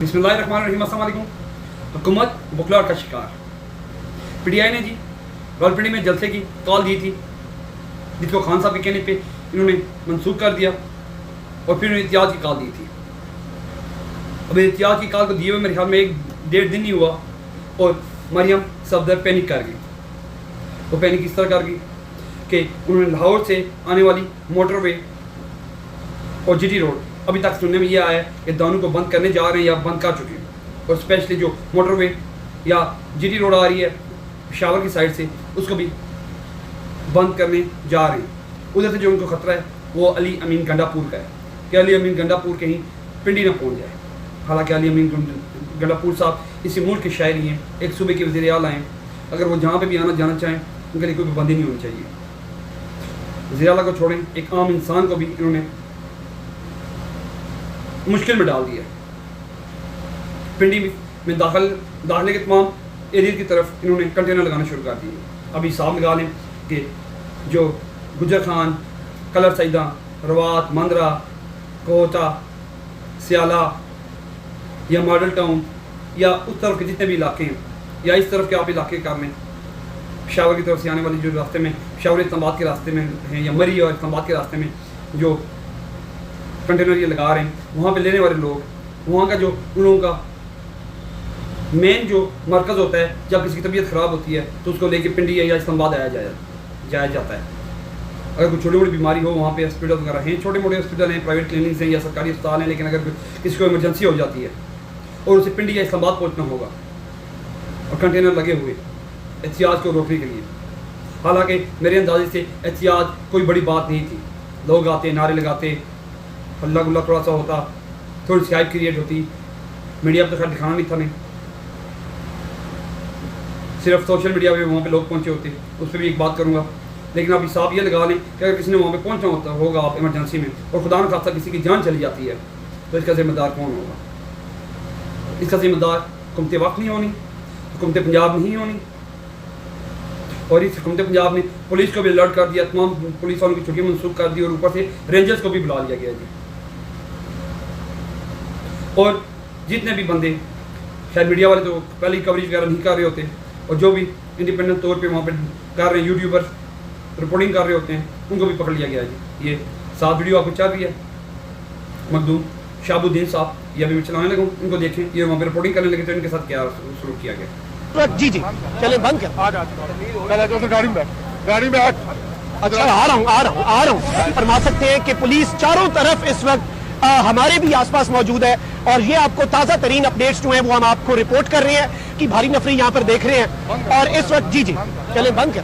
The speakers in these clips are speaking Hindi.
बिस्मिल्लाहिर्रहमानिर्रहीम। अस्सलाम वालेकुम। हुकूमत बुखलाहट का शिकार। पीटीआई ने जी रावलपिंडी में जलसे की कॉल दी थी, जिसको खान साहब के कहने पे इन्होंने मनसूख कर दिया और फिर उन्होंने एहतियात की कॉल दी थी। अब एहतियात की कॉल को दिए हुए मेरे ख्याल में 1-1.5 दिन ही हुआ और मरियम सफदर पैनिक कर गई। वो पैनिक इस तरह कर गई कि उन्होंने लाहौर से आने वाली मोटरवे और जीटी रोड, अभी तक सुनने में ये आया है कि दोनों को बंद करने जा रहे हैं या बंद कर चुके हैं, और स्पेशली जो मोटरवे या जीटी रोड आ रही है पेशावर की साइड से, उसको भी बंद करने जा रहे हैं। उधर से जो उनको ख़तरा है वो अली अमीन गंडापुर का है कि अली अमीन गंडापुर कहीं पिंडी ना पहुँच जाए। हालांकि अली अमीन गंडापुर साहब इसी मुल्क के शायरी हैं, एक सूबे के वज़ीर आला हैं। अगर वो जहाँ पर भी आना जाना चाहें उनके लिए कोई पाबंदी नहीं होनी चाहिए। वज़ीर आला को छोड़ें, एक आम इंसान को भी इन्होंने मुश्किल में डाल दिया। पिंडी में दाखिले के तमाम एरिया की तरफ इन्होंने कंटेनर लगाना शुरू कर दिए। अभी हिसाब लगा लें कि जो गुजर खान, कलर सईदा, रवात, मंदरा, कोहता, सियाला या मॉडल टाउन या उस तरफ के जितने भी इलाके हैं या इस तरफ के आप इलाके कर लें, पेशावर की तरफ से आने वाली जो रास्ते में पेशावर इस्लामाबाद के रास्ते में हैं या मरी और इस्लामाबाद के रास्ते में जो कंटेनर ये लगा रहे हैं, वहाँ पे लेने वाले लोग, वहाँ का जो उन लोगों का मेन जो मरकज़ होता है, जब किसी की तबीयत ख़राब होती है तो उसको लेके पिंडी या इस्लामाबाद जाया जाता है। अगर कोई छोटी मोटी बीमारी हो, वहाँ पे हॉस्पिटल वगैरह हैं, छोटे मोटे हॉस्पिटल हैं, प्राइवेट क्लिनिक्स हैं या सरकारी अस्पताल हैं, लेकिन अगर किसी को इमरजेंसी हो जाती है और उसे पिंडी या इस्लामाबाद पहुँचना होगा और कंटेनर लगे हुए एहतियात को रोकने के लिए। हालाँकि मेरे अंदाजे से एहतियात कोई बड़ी बात नहीं थी। लोग आते, नारे लगाते, हल्ला गुल्ला थोड़ा सा होता, थोड़ी सी हाइप क्रिएट होती, मीडिया पर तो खैर दिखाना नहीं था, नहीं सिर्फ सोशल मीडिया पे वहाँ पे लोग पहुँचे होते, उस पर भी एक बात करूँगा। लेकिन आप हिसाब ये लगा लें कि अगर किसी ने वहाँ पे पहुँचना होगा आप इमरजेंसी में और खुदा न खास्ता किसी की जान चली जाती है तो इसका जिम्मेदार कौन होगा? इसका जिम्मेदार हुकूमत वक्त नहीं होनी, हुकूमत पंजाब नहीं होनी। और इस हुकूमत पंजाब ने पुलिस को भी अलर्ट कर दिया, तमाम पुलिस वालों की छुट्टी मनसूख कर दी और ऊपर से रेंजर्स को भी बुला लिया गया जी। और जितने भी बंदे शायद मीडिया वाले तो पहले ही कवरेज वगैरह नहीं कर रहे होते और जो भी इंडिपेंडेंट तौर पे वहाँ पे कर रहे हैं, यूट्यूबर रिपोर्टिंग कर रहे होते हैं, उनको भी पकड़ लिया गया जी। ये 7 वीडियो आपको चल रही है, मखदूम शाहबुद्दीन साहब, ये अभी मैं चलाने लगा, उनको देखें, ये वहाँ पे रिपोर्टिंग करने लगे तो इनके साथ क्या सलूक किया गया। जी जी चले बंद कर गाड़ी में अच्छा आ रहा हूँ फरमा सकते हैं कि पुलिस चारों तरफ इस वक्त हमारे भी आसपास मौजूद है और ये आपको ताज़ा तरीन अपडेट्स जो हैं वो हम आपको रिपोर्ट कर रहे हैं कि भारी नफरी यहाँ पर देख रहे हैं। और इस वक्त जी चले बंद कर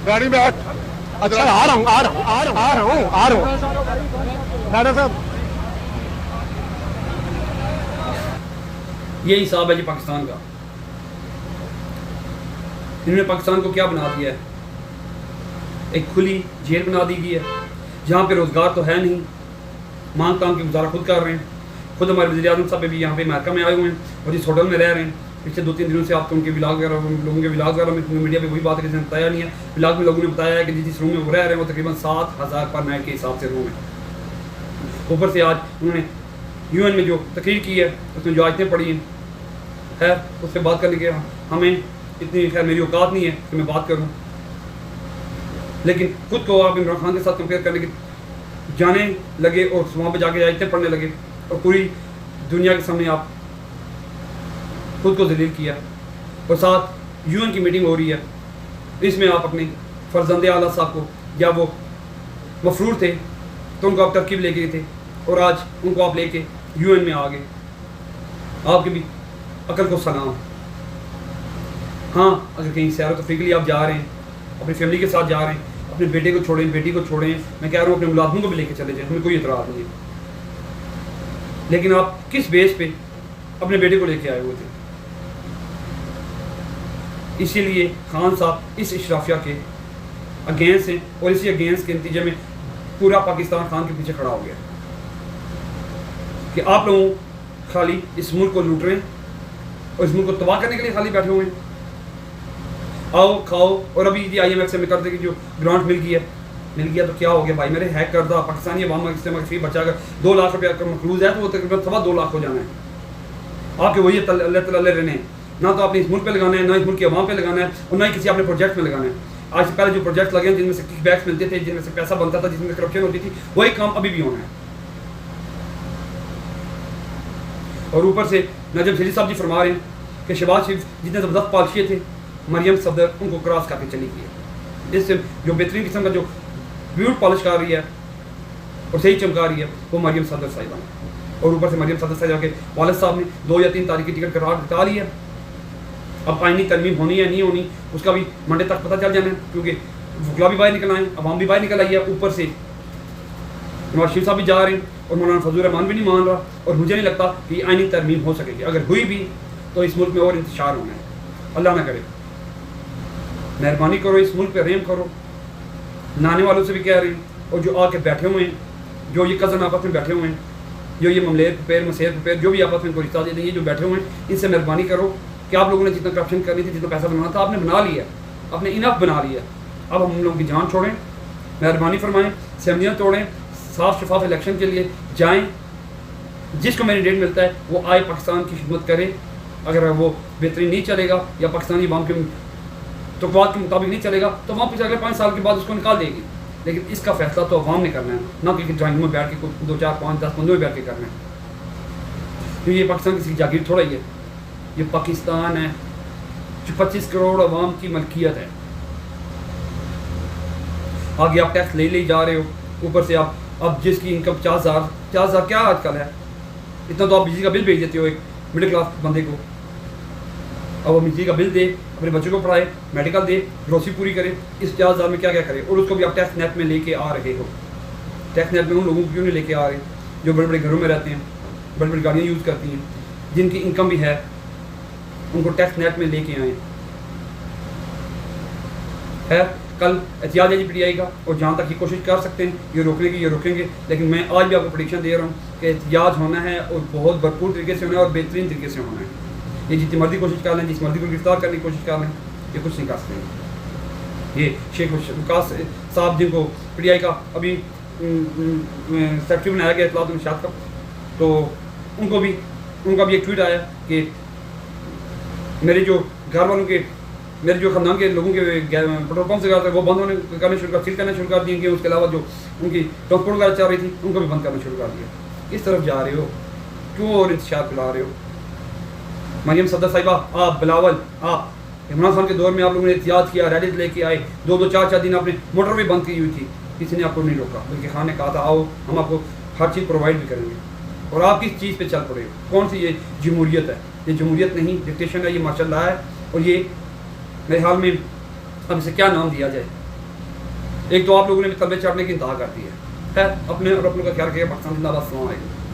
गाड़ी में अच्छा आ रहा हूँ दादा साहब। ये हिसाब है जी पाकिस्तान का। इन्होंने पाकिस्तान को क्या बना दिया है? एक खुली जेल बना दी गई है जहाँ पे रोज़गार तो है नहीं, मांग तांग की गुजारा खुद कर रहे हैं। खुद हमारे वज़ीर आज़म साहब भी यहाँ पे अमेरिका में आए हुए हैं और इस होटल में रह रहे हैं। पिछले 2-3 दिनों से आपको उनके व्लॉग वगैरह, लोगों के व्लॉग वगैरह में मीडिया पे वही बात है कि बताया नहीं है। व्लॉग में लोगों ने बताया है कि जिस रूम में वो रह रहे हैं वो तकरीबन 7,000 पर नाइट के हिसाब से रूम है। ऊपर से आज उन्होंने UN में जो तकरीर की है उसमें जो आयतें पढ़ी हैं, खैर उससे बात करने के हमें इतनी खैर मेरी औकात नहीं है कि मैं बात करूं, लेकिन खुद को आप इमरान खान के साथ कंपेयर करने के जाने लगे और वहाँ पे जाके आयतें पढ़ने लगे और पूरी दुनिया के सामने आप खुद को जलील किया। और साथ UN की मीटिंग हो रही है, इसमें आप अपने फर्जंदे आला साहब को, या वो मफरूर थे तो उनको आप तरकीब ले गए थे और आज उनको आप लेके UN में आ गए। आपकी भी अकल को सलाम। हाँ, अगर कहीं सैर तफरीक के लिए आप जा रहे हैं, अपनी फैमिली के साथ जा रहे हैं, अपने बेटे को छोड़ें, बेटी को छोड़ें, मैं कह रहा हूँ अपने मुलाजमों को भी लेके चले जाएं, हमें कोई इतराज़ नहीं है। लेकिन आप किस बेस पे अपने बेटे को लेके आए हुए थे? इसीलिए खान साहब इस इशराफिया के अगेंस्ट हैं और इसी अगेंस्ट के नतीजे में पूरा पाकिस्तान खान के पीछे खड़ा हो गया कि आप लोगों खाली इस मुल्क को लूट रहे हैं और इस मुल्क को तबाह करने के लिए खाली बैठे हुए हैं। आओ खाओ, और अभी IMF से मैं करते कि जो ग्रांट मिल गई है मिल गया तो क्या हो गया भाई मेरे, हैक कर दो पाकिस्तानी अवाम से बचा कर 2 लाख रुपया मकरूज है तो वो तकरीबन 2.25 लाख हो जाना है आपके, वही अल्लाह तल्ले रहने हैं। ना तो आपने इस मुल्क पे लगाना है, ना इस मुल्क की अवाम पे लगाना है, और ना ही किसी अपने प्रोजेक्ट में लगाना है। आज से पहले जो प्रोजेक्ट लगे हैं जिनमें से किकबैक्स मिलते थे, जिनमें से पैसा बनता था, जिसमें करप्शन होती थी, वही काम अभी भी होना है। और ऊपर से नजम शरीफ साहब जी फरमा रहे हैं कि शहबाज शरीफ जितने ज़बरदस्त पॉलिसी थे, मरियम सफदर उनको क्रॉस करके चली गई है, जिससे जो बेहतरीन किस्म का जो ब्यूट पॉलिश कर रही है और सही चमका रही है वो मरियम सफदर साहिबा है। और ऊपर से मरियम सफदर साहिबा के वालिद साहब ने 2 या 3 तारीख की टिकट करार बता ली है। अब आईनी तरमीम होनी है नहीं होनी उसका भी मंडे तक पता चल जाना है, क्योंकि वकला भी बाहर निकल आए, अवाम भी बाहर निकल आई है। ऊपर से नवाज शरीफ साहब भी जा रहे हैं और मौलाना फजल रहमान भी नहीं मान रहा, और मुझे नहीं लगता कि आईनी तरमीम हो सकेगी। अगर हुई भी तो इस मुल्क में और इंतशार होना है। अल्लाह ना करे, मेहरबानी करो, इस मुल्क पर रहम करो। नाने वालों से भी कह रही हूँ, और जो आके बैठे हुए हैं, जो ये कज़न आपस में बैठे हुए हैं, जो ये ममलेर पैर मसेर पैर जो भी आपस में इनको रिश्ता दे देंगे, जो बैठे हुए हैं, इनसे मेहरबानी करो कि आप लोगों ने जितना करप्शन करनी थी, जितना पैसा बनाना था, आपने बना लिया, आपने इनफ बना लिया। अब हम लोगों की जान छोड़ें, मेहरबानी फरमाएं, असम्बलियाँ तोड़ें, साफ शफाफ इलेक्शन के लिए जाएँ, जिसको मैंडेट मिलता है वो आए, पाकिस्तान की खिदमत करे। अगर वो बेहतरीन नहीं चलेगा या पाकिस्तानी अवाम के तकवात के मुताबिक नहीं चलेगा तो वहाँ पर अगले 5 साल के बाद उसको निकाल देगी। लेकिन इसका फैसला तो अवाम ने करना है, ना कि ड्राइंग में बैठ के 2, 4, 5, 10, 15 में बैठ के करना है। तो ये पाकिस्तान किसी की जागीर थोड़ा ही है, ये पाकिस्तान है जो 25 करोड़ अवाम की मलकियत है। आगे आप टैक्स ले जा रहे हो, ऊपर से आप अब जिसकी इनकम 50,000 क्या आजकल है, इतना तो आप बिजली का बिल भेज देते हो एक मिडिल क्लास बंदे को। अब वो बिजली का बिल दे, अपने बच्चों को पढ़ाए, मेडिकल दे, ग्रोसरी पूरी करे, इस 50,000 में क्या क्या करे, और उसको भी आप टैक्स नेट में लेके आ रहे हो। टैक्स नेट में उन लोगों को क्यों नहीं लेके आ रहे जो बड़े बड़े घरों में रहते हैं, बड़ी बड़ी गाड़ियाँ यूज़ करती हैं, जिनकी इनकम भी है, उनको टैक्स नेट में लेके आए। है कल एहतियात है PTI का, और जहाँ तक ये कोशिश कर सकते हैं ये रोकने की, ये रोकेंगे। लेकिन मैं आज भी आपको प्रेडिक्शन दे रहा हूँ कि एहतियात होना है, और बहुत भरपूर तरीके से होना है, और बेहतरीन तरीके से होना है। ये जितनी मर्जी कोशिश कर लें, जिस मर्जी को गिरफ्तार करने की कोशिश कर लें, ये कुछ नहीं कर सकते। ये शेख वकास साहब जिनको PTI का अभी सेक्रेटरी बनाया गया इत्तलात और इरशाद का, तो उनका भी एक ट्वीट आया कि मेरे जो घर वालों के, मेरे जो ख़ानदान के लोगों के पेट्रोल पंप से वो बंद करने शुरू कर दिए, उसके अलावा जो उनकी ट्रांसपोर्ट वगैरह चल रही थी उनको भी बंद करना शुरू कर दिया। किस तरफ जा रहे हो, क्यों और इंतशार फैला रहे हो? मरियम सफदर साहिबा, आप बिलावल, आप इमरान खान के दौर में आप लोगों ने एहतियात किया, रैलीज लेके आए, 2-2, 4-4 दिन आपने मोटर भी बंद की हुई थी, किसी ने आपको नहीं रोका, बल्कि खान ने कहा था आओ हम आपको हर चीज़ प्रोवाइड भी करेंगे, और आप किस चीज़ पे चल पड़े? कौन सी ये जमहूरियत है? ये जमहूरियत नहीं, डिक्टेशन है, ये माशाल्लाह है। और ये मेरे हाल में अब इसे क्या नाम दिया जाए? एक तो आप लोगों ने तलबे चढ़ने की इंतहा कर दी है अपने और अपनों का ख्याल किया, पाकिस्तान जिंदाबाद, सलाम अलैकुम।